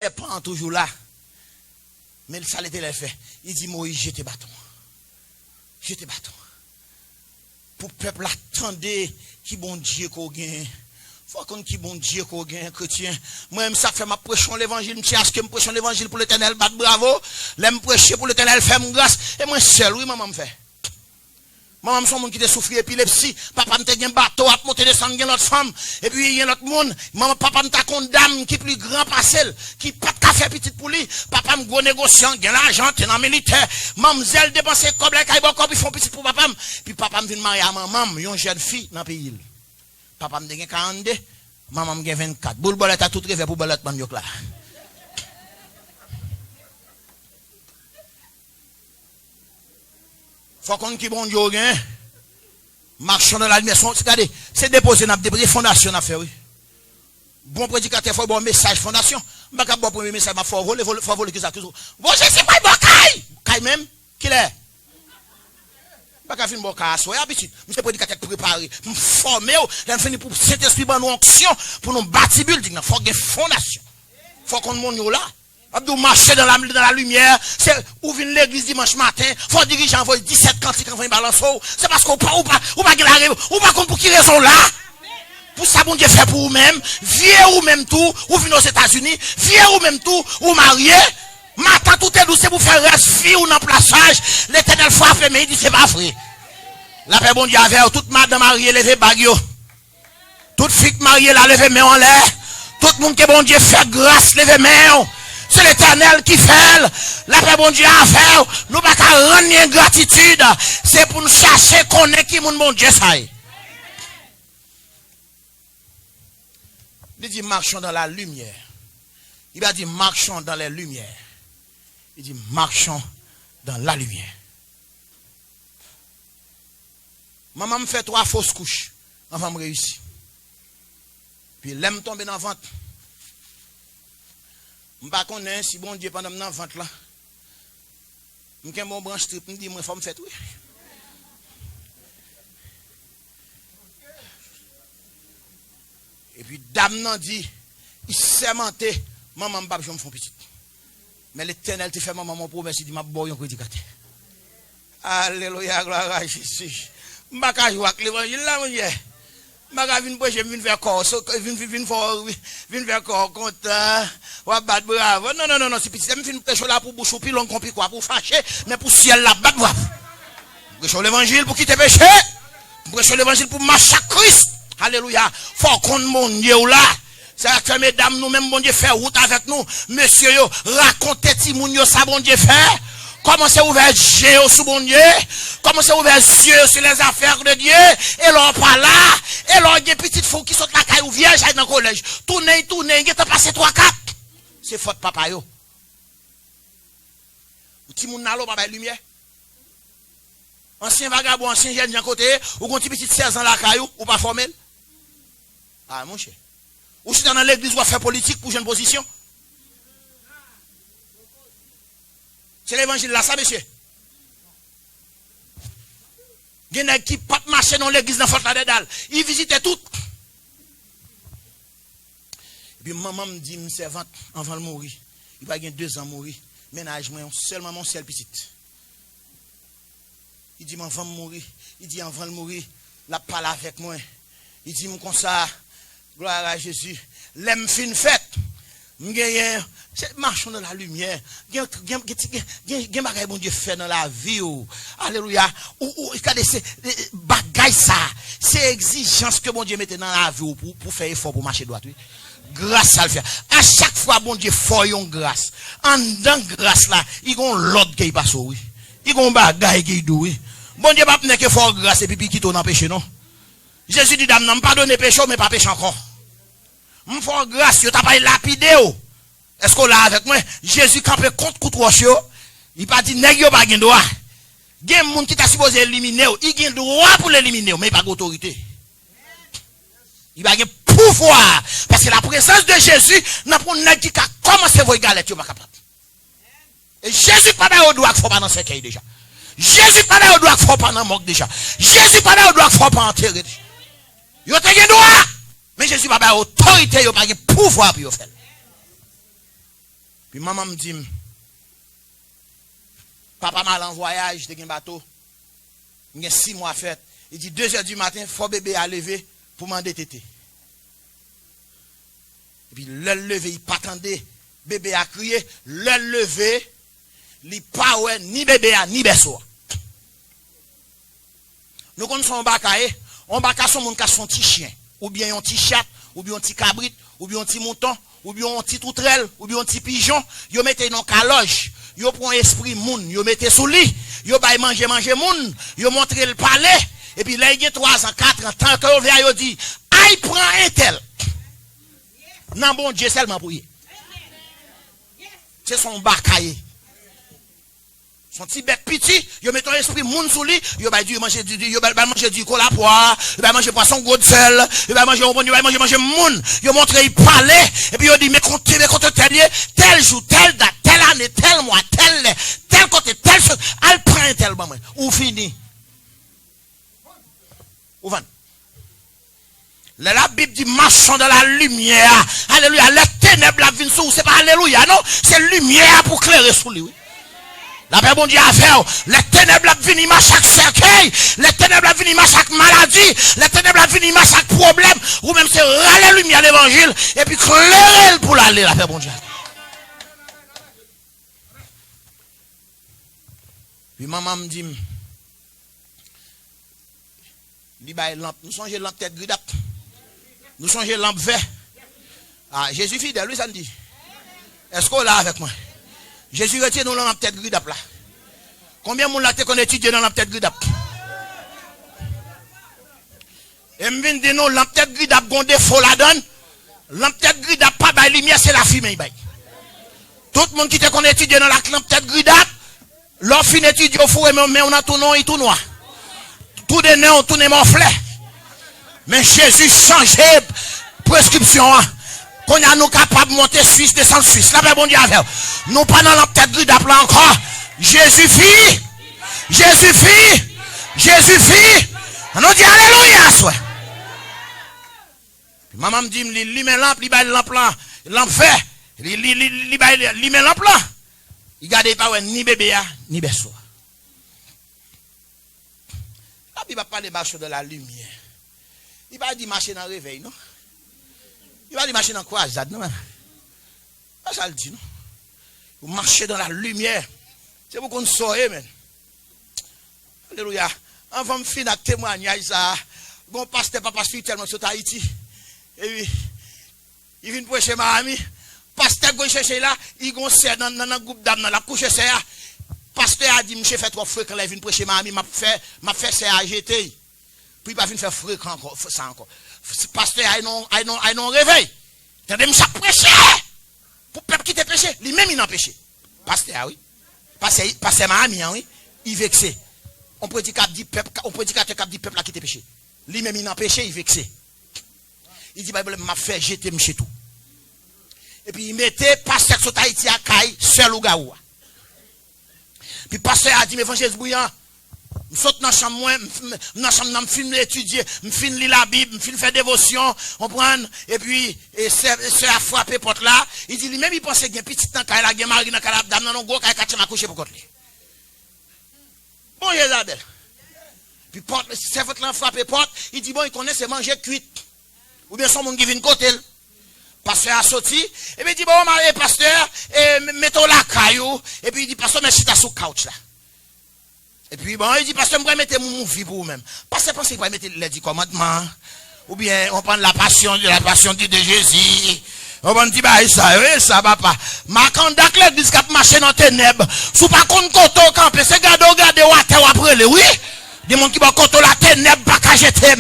serpent toujours là. Mais ça l'était les fait. Il dit Moïse, je te bâton. Je te bâton. Pour le peuple attendez qui bon Dieu qu'on gagne. Faut qu'on qui bon Dieu qu'on gagne chrétien. Moi-même ça fait ma prêchon l'évangile, je acheter me prêchon l'évangile pour l'Éternel, bat bravo. L'aime prêcher pour l'Éternel, fait mon grâce et moi seul oui maman me fait. Maman son monde qui te souffre épilepsie, papa me te gen bateau à monter descendre gen l'autre femme et puis il y a l'autre monde, maman papa me ta condamne qui plus grand parcelle, qui pas de café petite pour lui, papa me gros négociant, gen l'argent, t'es dans militaire, mademoiselle dépenser comme les caille encore puis font petit pour papa, puis papa me vient marier à maman, une jeune fille dans pays. Papa me gen 42, maman me gen 24. Boule bolette a tout rêvé pour bolette ban yok là. Faut qu'on qui bon Dieu gain. Marchons dans la lumière, regardez, c'est déposé dans des fondations à faire oui. Bon prédicateur faut bon message fondation. M'pa bon premier message m'a faut voler que ça toujours. Bon je sais pas bon caille même qui est. Pas fin bon caille so habitude. Monsieur prédicateur préparé, me former, là fini pour Saint-Esprit ban nous onction pour nous bâtir building, faut une fondation. Faut qu'on monde là. Abdou marcher dans la lumière, c'est ouvrir l'église dimanche matin, faut diriger envoyer 17 cantiques envoyer balance. C'est parce qu'on pas pour qui raison là. Pour ça bon Dieu fait pour vous-même, vieux ou même tout, ou venez aux États-Unis, vieux ou même tout, ou marié, matin tout est douce pour faire reste vie ou dans plaçage, l'Éternel frappe mais il dit c'est pas vrai. La paix bon Dieu avec toute madame mariée lever bagyo. Toute fille mariée la lever main en l'air. Tout le monde que bon Dieu fait grâce lever main. C'est l'Éternel qui fait. La paix bon Dieu a fait. Nous pas rendre gratitude. C'est pour nous chercher qu'on est qui mon bon Dieu ça. Il dit marchons dans la lumière. Il a dit marchons dans les lumières. Il dit marchons dans la lumière. Maman me fait 3 fausses couches avant de réussir. Puis l'aime tomber dans le ventre. Je ne sais pas si bon Dieu pendant dans le ventre là. Je suis un bon branche trip, je dis, moi, il faut me faire tout. Et puis, dame n'a dit, il s'est menté, maman, je me fais petit. Mais l'Éternel te fait maman mon promesse, il dit, ma boy, un prédicateur. Alléluia, gloire à Jésus. Je ne sais pas jouer avec l'évangile là, mon Dieu. Je viens vers corps, viens vers corps, content, ou battre bravo. Non, c'est petit. Je viens prêcher là pour boucher, puis l'on compris quoi, pour fâcher, mais pour ciel là, battre bravo. Prêcher l'évangile pour quitter péché. Prêcher l'évangile pour marcher à Christ. Alléluia. Faut qu'on mon Dieu là. C'est que mesdames, nous même bon Dieu fait route avec nous. Monsieur yo, racontez Timoun yo ça bon Dieu fait. Comment c'est ouvert Dieu sous bon Dieu? Comment c'est ouvert Dieu sur les affaires de Dieu? Et l'on pas là. Et l'on a des petites filles qui sont la caille ou vierge dans le collège. Tournez, il a passé 3-4. C'est faute papa yo. Ou ti moun nalo papa lumière. Ancien vagabond, ancien jeune d'un côté, ou quand tu petit 16 ans la caillou, ou pas formel. Ah mon cher. Ou si dans l'église ou faire politique pour une position. C'est l'évangile là, ça, monsieur. Il y en a qui ne pas marcher dans l'église dans Fort Lauderdale. Ils visitaient tout. Et puis maman me dit, me servante, avant de mourir. Il va y avoir 2 ans mourir. Ménage, moi, seulement mon seul petit. Il dit, avant de mourir. Il dit, avant de mourir, la parle avec moi. Il dit, comme ça, gloire à Jésus. L'aime fin fête. C'est marchons dans la lumière. Gen bagay bon Dieu fait dans la vie. Alléluia. Regardez, c'est bagay ça. C'est exigence que bon Dieu mette dans la vie pour faire effort pour marcher droit. Grâce à le faire. À chaque fois, bon Dieu fait une grâce. En dans grâce là, il y a l'autre qui passe. Il y a un bagay qui doit. Bon Dieu va pas que faire grâce et puis qui tourne en péché, non? Jésus dit, dame, non, pardonnez péché, mais pas péché encore. Je fais grâce, je t'ai pas lapidé. Est-ce qu'on l'a avec moi? Jésus campé contre coup roche. Il pas dit nèg yo pas gen droit. Gen moun qui t'a supposé éliminer, il gen droit pour l'éliminer, mais il pas d'autorité. Il pas gen pouvoir parce que la présence de Jésus n'a pour nèg qui a commencé voyer galette, pas capable. Et Jésus pas au droit faut pas dans cercueil déjà. Jésus pas au droit faut pas dans morgue déjà. Jésus pas au droit faut pas enterrer. Yo te gen droit. Mais Jésus pas autorité, il pas pouvoir pour faire. Puis maman me dit, papa mal en voyage, j'étais un bateau. Il y a 6 mois fait. Il dit 2h du matin, il faut bébé à lever pour m'en tété. Et puis le lever, il pas attendait. Bébé a crié, le lever, il pas ouais ni bébé ni berceau. Nous connaissons un bakaye, on bakaye son monde qui a son petit chien, ou bien un petit chat, ou bien un petit cabrit, ou bien un petit mouton, ou bien un petit toutrelle, ou bien un petit pigeon, yo mettez dans caloge, yo prend esprit moun, yo mettez sous lit, yo bay manger moun, yo montre le palais, et puis là il y a 3 ans, 4 ans, tant que vient yo dit, aïe prend un tel. Non bon Dieu seulement pour y. C'est son bakaye. Son petit bec petit, yo met ton esprit moun sous lui, yo va dire manger du cola poire, yo va manger poisson gros de sel, yo va manger moun, yo montre il parlait et puis yo dit mais compte tel jour, telle date, telle année, tel mois, tel côté, telle chose, elle prend tel moment ou fini. Ou van. La Bible dit marchons dans la lumière. Alléluia, les ténèbres la viennent sous, c'est pas alléluia non, c'est lumière pour clairer sous lui. Oui. La paix bon Dieu a fait, les ténèbres viennent à chaque cercueil, les ténèbres viennent à chaque maladie, les ténèbres viennent à chaque problème, ou même c'est râler lumière l'évangile, et puis clairer pour l'aller, la paix bon Dieu. Puis maman me dit, nous songeons lampe tête gridap, nous songeons lampe vert. Ah, Jésus fidèle, lui ça me dit. Est-ce qu'on est là avec moi? Jésus retient nous dans la tête gridap là. Combien de monde là qu'on étudie dans la tête gridap? Et me vient de nous la tête gridap gon défaut la donne. La tête gridap pas ba lumière c'est la fumée bay. Tout le monde qui te qu'on étudie dans la tête gridap, l'on fin étudier au four mais on a tout non et tout noir. Tout de néon, tout n'est morflé. Mais Jésus changeait prescription. Qu'on a nous capable de monter Suisse, descendre Suisse. Là, bon Dieu avec. Nous pas dans la tête gris d'appeler encore. Jésus fit. Jésus fit. Jésus fit. On dit alléluia, soit. Maman me dit, il met lampe, il met lampe là. Lampe fait. Il met lampe là. Il garde pas ni bébé, ni berceau. La Bible pas de marcher de la lumière. Il va dire marcher dans le réveil, non? Il va dire marcher dans quoi, Zad, non? Ça le dit, non? Vous marchez dans la lumière. C'est pour qu'on soit, men. Alléluia. Avant de finir avec témoignage, ça, bon pasteur, papa spirituellement sur Haïti. Et puis, il vient prêcher ma amie. Pasteur, il chercher là, il gonçait dans un groupe d'âmes, dans la couche, c'est là. Pasteur a dit, monsieur fait trop fréquent, il vient prêcher ma amie, m'a fait c'est AGT. Puis il va venir faire fréquent encore, ça encore. Pasteur a non réveil. Tendez, monsieur prêcher. Pour peuple qui te péché, lui-même il n'a péché. Pasteur, oui. Pasteur ma amie, oui. Il vexé. On prédicateur dit peuple qui te péché. Lui-même il n'a péché, il vexé. Il dit, Bible m'a fait jeter monsieur tout. Et puis il mettait pasteur sur Haïti à Caille, seul ou gaoua. Puis pasteur a dit, mais évangile bouillant, je saute dans la chambre, dans la chambre, je filme étudier, je filme lire la Bible, je filme faire dévotion, on prend, et puis, c'est à frapper porte là. Il dit, lui-même, il pensait qu'il y a un petit temps, il y a un mari dans la dame, non, go, il m'a couché pour côté. Bon, Isabelle. Puis porte, c'est votre là frapper porte, il dit, bon, il connaît, c'est manger cuite. Ou bien son monde qui vient côté. Pasteur a sorti, et puis il dit, bon, pasteur, mettons la caillou, et puis il dit, pasteur, mais si t'as sous couch là. Et puis, bon, il dit, pasteur, je vais mettre mon vie pour vous-même. Pasteur, pensez qu'il va mettre les 10 commandements, ou bien on prend la passion de Jésus. On va dire, bah, ça va pas. Ma conduite, l'église qui a marché dans les ténèbres, sous pas contre côté au camp, c'est garder ou après, oui. Des gens qui vont contre la ténèbre, pas qu'à jeter.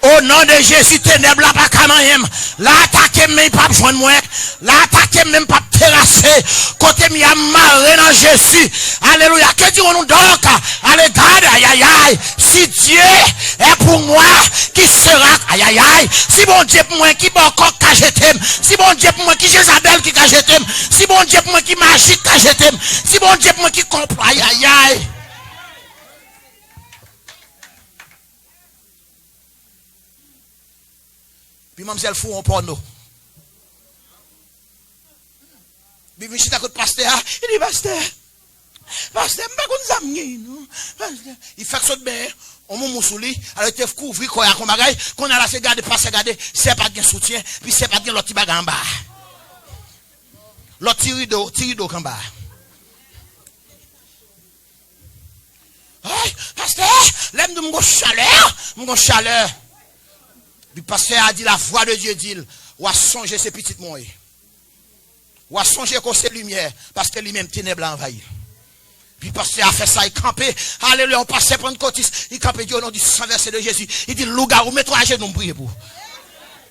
Au nom de Jésus, ténèbres là, pas qu'à même. Là, attaquer même pas besoin de moi. Là, attaquer même pas terrasser. Côté mi a marre dans Jésus. Alléluia. Que dirons-nous donc? Allez, garde, aïe, aïe, aïe. Si Dieu est pour moi, qui sera, aïe, aïe, aïe. Si bon Dieu pour moi, qui bon coq qu'a jeté. Si bon Dieu pour moi, qui Jézabel qui qu'a jeté. Si bon Dieu pour moi, qui magique qu'a jeté. Si bon Dieu pour moi, qui comprend, aïe, aïe, aïe. Puis mademoiselle fou en porno. Puis je suis à côté pasteur, il dit pasteur, pasteur, je ne sais pas non. Il fait ça de bien, on m'a moussouli, alors il te couvre quoi comme bagaille, qu'on a laissé garder, passer garder, c'est pas de soutien, puis c'est pas de l'autre bagage en bas. L'autre rideau en bas. Pasteur, l'aime de mon chaleur. Puis pasteur a dit la voix de Dieu dit, ou a songé ces petites moyens. Ou a songé qu'on c'est lumière, parce que lui-même ténèbres envahi. Puis pasteur a fait ça, il campait. Alléluia, on passait prendre cotis, il campait Dieu au nom du sang versé de Jésus. Il dit, loup-garou, mets-toi à genoux, priez pour.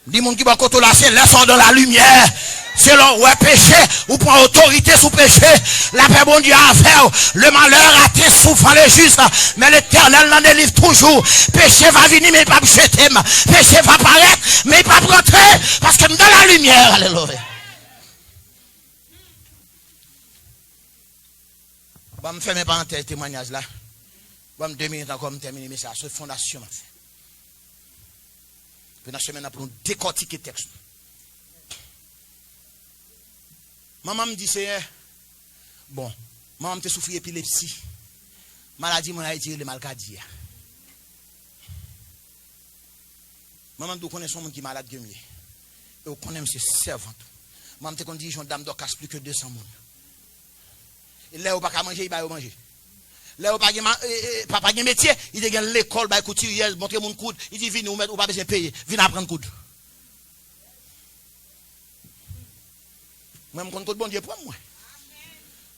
Dis mon qui va côté là, c'est laissons dans la lumière. C'est là où est péché, ou prend autorité sous péché. La paix bon Dieu a fait. Le malheur a été souffrant les justes. Mais l'Éternel n'en délivre toujours. Péché va venir, mais il va me jeter. Péché va paraître, mais il va rentrer. Parce que dans la lumière, alléluia. Je vais me faire mes parenthèses témoignages là. Je vais me 2 minutes encore me terminer, mais ça, c'est fondation. Puis dans la semaine, pour nous décortiquer le texte. Maman me dit, c'est bon, maman me souffre d'épilepsie. Maladie, mon a été le malcadie. Maman me connaît son monde qui est malade. Et on connaît ses servantes. Maman me dit, une dame d'Ocas plus que 200 personnes. Et là, on ne peut pas manger, il va manger. Là, papa a un métier, il a l'école, il a couturier, montre mon coude, il dit, viens, on ne pas besoin de payer, viens apprendre coude. Moi, je compte bon Dieu pour moi.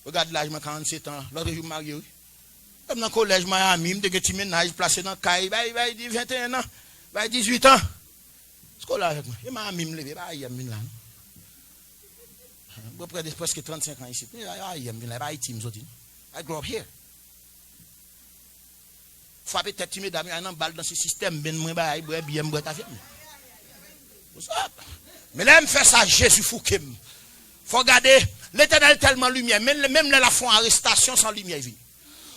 Regarde l'âge, j'ai 47 ans, l'autre jour, je suis marié. Dans le collège, je suis ami, je suis ménage, placé dans le caille, il dit 21 ans, il dit 18 ans. C'est quoi là avec moi? Il m'a ami, il m'a ami là. Je suis presque 35 ans ici. I grew up here. Frapper tête timide, il y a un balle dans ce système, ben moi bah il bien boire ta vie. Mais là il me fait ça Jésus foukem. Faut regarder l'Éternel tellement lumière, même là la font arrestation sans lumière vient.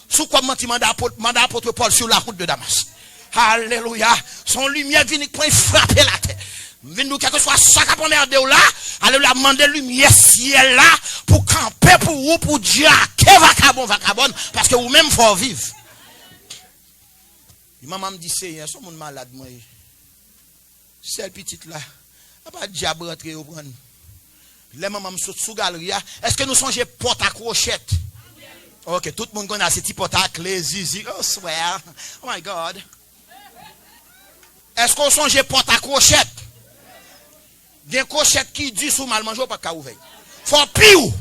Sous quoi menti mandat apôtre Paul sur la route de Damas. Alléluia, son lumière vient pour frapper la terre. Venu quelque soit ça qu'a première de là, alléluia demander lumière ciel là pour camper pour vous pour Dieu que vacabon parce que vous même faut vivre. Maman me dit, c'est son monde malade, moi. Celle petite là, elle pas diable rentrer au prendre. Les mamans me saute sous galerie. Est-ce que nous songeons porte à crochette? Ok, tout le monde connaît ces petits portes à clé, zizi. Oh, swear. Oh my God. Est-ce qu'on songe porte à crochette? Des crochettes qui dit sous mal manger, pas qu'à ouvrir. Faut piou.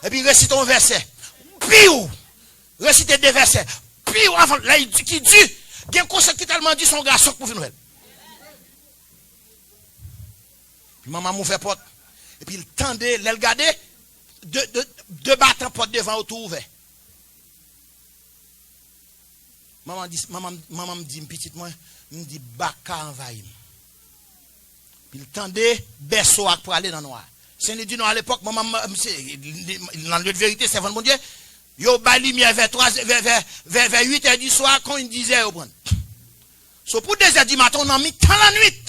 Et puis récite un verset. Piou. Récite 2 versets. Piou. Enfin, là, il dit qui dit. Il y a un conseil qui tellement dit son garçon pour venir. Puis maman m'a fait porte. Et puis il tendait, il regardait, 2 battants porte devant autour ouvert. Maman me dit, petite moi, me dit, baka envahim. Puis il tendait, berceau pour aller dans le noir. C'est une dit non à l'époque, maman, dans le lieu de vérité, c'est vraiment mon Dieu. Yo ba lumière vers 8h du soir quand il disait au prendre. So pour 2h du matin on a mis tant la nuit.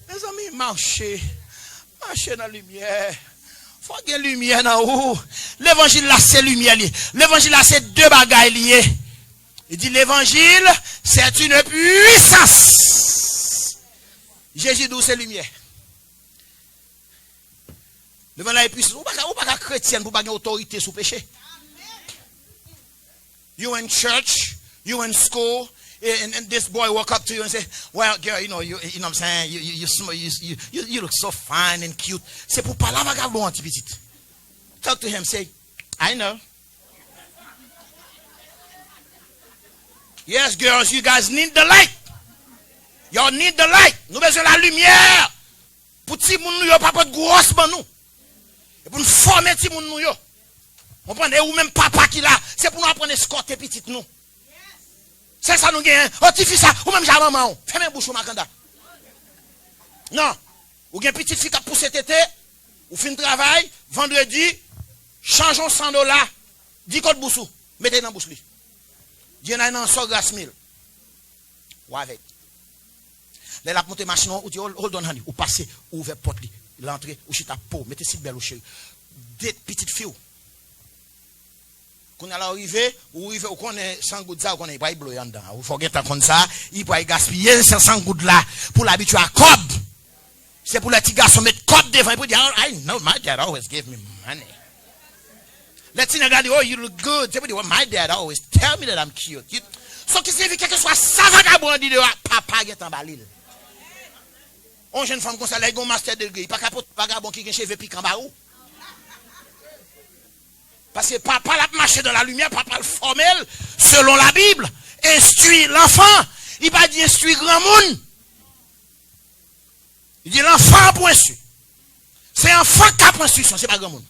Mes amis marcher dans la lumière. Faut qu'il y ait lumière dans haut. L'évangile là c'est lumière lié. L'évangile là c'est 2 bagailles liées. Il dit l'évangile c'est une puissance. Jésus d'où c'est lumière. Devant la puissance, ou pas chrétien pour pas avoir autorité sous péché. You in church, you in school, and this boy walk up to you and say, "Well, girl, you know what I'm saying, you look so fine and cute." C'est pour parler avec un petit petit. Talk to him, say, "I know." Yes, girls, you guys need the light. Y'all need the light. Nous besoin de la lumière. Pour ti moun nou yo pas de grosse ban nous. Et pour nous former ti moun nou yo. On prend ou même papa qui là, c'est pour nous apprendre à escorter petite nous. C'est ça nous gagne. Oh ti fille ça, ou même ja maman. Fermez bouche ou makanda. Non. Ou gen petite fille qui a poussé tété, ou fin travail, vendredi, changeons $100, 10 codes boussou, mettez dans bouche li. Dieu n'a un sort grâce 1000. Ou avec. Là la monter machine ou dit hold on honey, ou passer, ou ouvert porte li. Il est entré, ou chita peau, mettez si belle au chéri. Des petites filles. Quand elle arrive, ou qu'on est sans goutte ça, qu'on est pas bleu en dedans. Ou faut que comme ça, il peut gaspiller ces 100 gouttes là pour l'habituer à cob. C'est pour les petits garçons mettre cob devant et pour dire, I know my dad always gave me money. Les petits regarder, oh you look good. C'est pour dire, my dad always tell me that I'm cute. So qui signifie que soit ça vagabond dit de papa qui est en balil. On jeune femme comme ça, là, il a un master degree, pas capote vagabond qui a un cheveu piquant en bas. Parce que papa l'a marché dans la lumière, papa le formel, selon la Bible, instruit l'enfant. Il va dire instruit grand monde. Il dit l'enfant pour instruire. C'est l'enfant qui a pour instruction, c'est pas grand monde.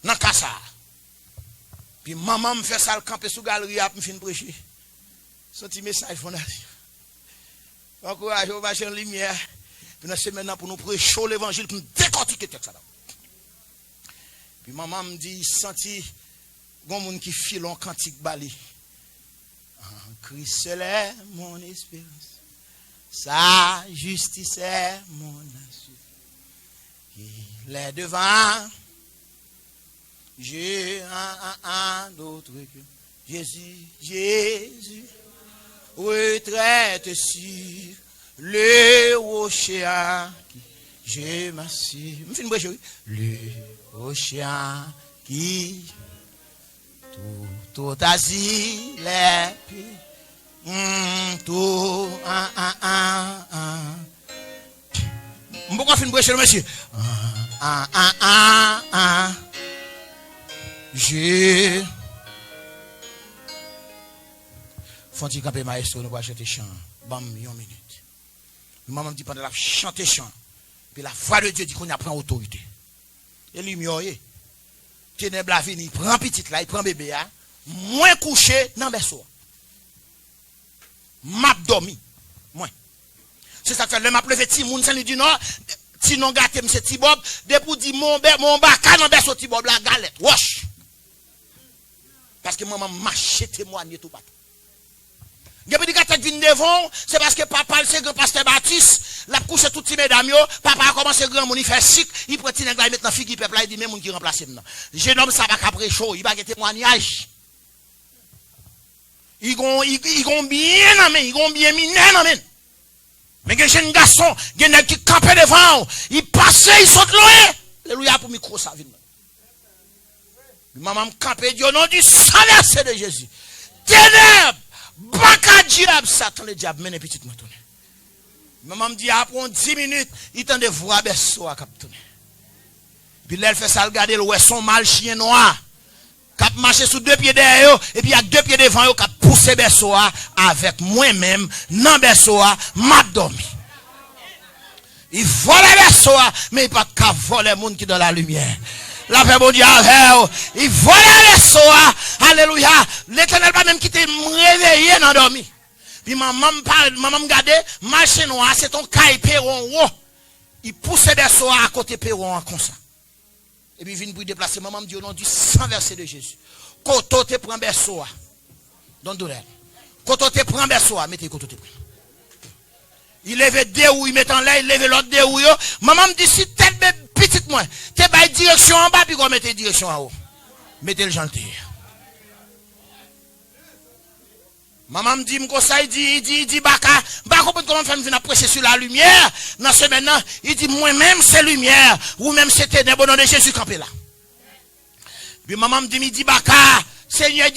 Dans le cas ça. Puis maman me fait ça, le camper sous galerie, me fait prêcher. Son petit message fondation. Encourage au marché en lumière. Puis nous maintenant pour nous prêcher l'évangile, pour nous décortiquer le texte. Puis maman me dit, senti, gon moun qui file en cantique bali. En Christ est mon espérance. Sa justice est mon assurance. Il est devant. J'ai un autre que Jésus retraite sur le rocher qui je m'assieds. Le rocher qui tout asile les pieds. Tout Pourquoi fin brèche le monsieur? Je faut-il camper maestro, nous va chanter chant. Bam, une minute. Maman me dit pendant la chanter chant. Puis la voix de Dieu dit qu'on a pris autorité. Et lumière, ténèbres la vie, il prend petite là, il prend bébé là, moins couché dans berceau. M'a dormi. Moins. C'est ça que fait le m'a levé ti moun, ça lui dit non, ti non gâté monsieur ti bob, depuis dit mon baka dans berceau ti bob la galette. Wesh. Parce que maman marché témoigner tout partout. Depuis que tu viens devant, c'est parce que papa, c'est grand pasteur Baptiste, l'a couché tout petit mesdames, papa a commencé grand monde, il fait chic, il prend une gars, il met dans fille, peuple là, il dit, même monde qui remplace maintenant. Jeune homme, ça va qu'après chaud, il va get témoignage. Ils ont bien amène, ils ont bien mis amène. Mais les jeunes garçons, il y en a qui campaient devant, ils passaient, ils sautent loin. Alléluia pour micro ça vient. Maman me campait, dit au nom du sang versé de Jésus. Ténèbres, baka diable, Satan le diable, mène petite me tourner. Maman me dit, après 10 minutes, il tend de voir berceau à cap tourner. Puis là, elle fait ça, regarder le son mal chien noir. Cap marcher sous 2 pieds derrière, et puis il y a 2 pieds devant, cap pousser berceau avec moi-même, non berceau, m'a dormi. Il vole berceau, mais il pas qu'à voler le monde qui est dans la lumière. La paix bon Dieu avec il volait les soins. Alléluia. L'Éternel pas même quitter me réveiller dans dormi. Puis maman me garde, marché noir, c'est ton caille perron. Il poussait des soins à côté perron comme ça. Et puis il vient pour déplacer. Maman me dit au nom du sang versé de Jésus. Quand tu prends des soins. Dans douleur. Quand tu prends des soins, mettez quand tu prends. Il lève deux roues, il met en l'air, il lève l'autre deux roues. Maman me dit si tête petite moins, tu as direction en bas, puis qu'on mette direction en haut. Mettez le gentil. Maman me dit, il dit, baka comment faire venir prêcher sur la lumière. Dans ce maintenant, il dit, moi-même c'est lumière, ou même c'est ténèbres, au nom de Jésus campé là. Puis maman me dit, il dit, baka, Seigneur,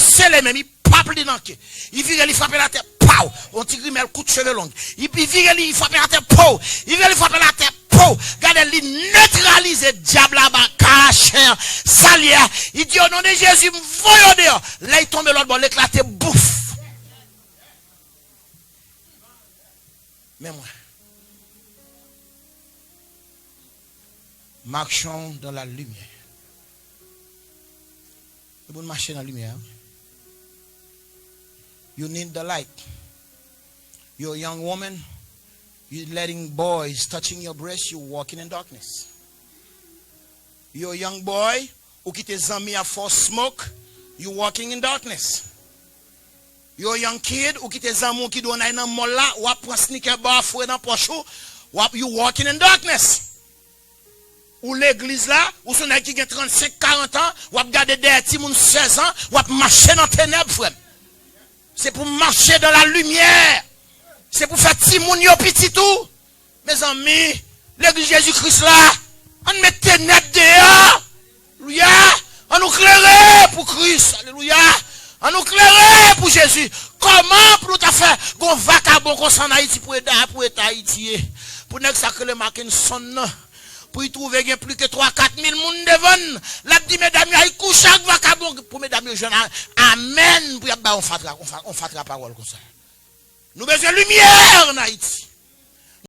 c'est les mêmes, il pape les nanke. Il vire, il frappe la terre, pow, on tire, il coup de cheveux longs. Il vire, il frappe la terre, pow, il vire, il frappe la terre, pow. Regardez, il neutralise le diable là-bas, cacher, salière. Il dit, au nom de Jésus, voyons dehors. Là, il tombe l'autre bon, l'éclaté, bouffe. Mais moi, marchons dans la lumière. C'est bon marcher dans la lumière. You need the light. You're a young woman. You're letting boys touching your breast. You're walking in darkness. You're a young boy who quitte zami à for smoke. You're walking in darkness. You're a young kid who quitte zami qui doit aller dans molla ou prend sneaker bar fouet dans poche. You walking in darkness. ou l'église là, ou son qui a 35, 40 ans, ou a gardé des petits 16 ans, ou a marché dans les ténèbres, frère. C'est pour marcher dans la lumière. C'est pour faire petit moun yo petit tout. Mes amis, l'église Jésus-Christ là, on met ténèbres dehors. Alléluia. On nous clairer pour Christ. Alléluia. On nous clairer pour Jésus. Comment pour nous faire qu'on vacabon qu'on s'en Haïti pour aider Haïti. Pour ne pas que le Mackinson pour y trouver plus que 3-4 000 moun devant. La dit mesdames, il couche chaque vacabon pour mesdames jeunes. Amen. Pour y avoir on fatra parole comme ça. Nous besoin de lumière en Haïti.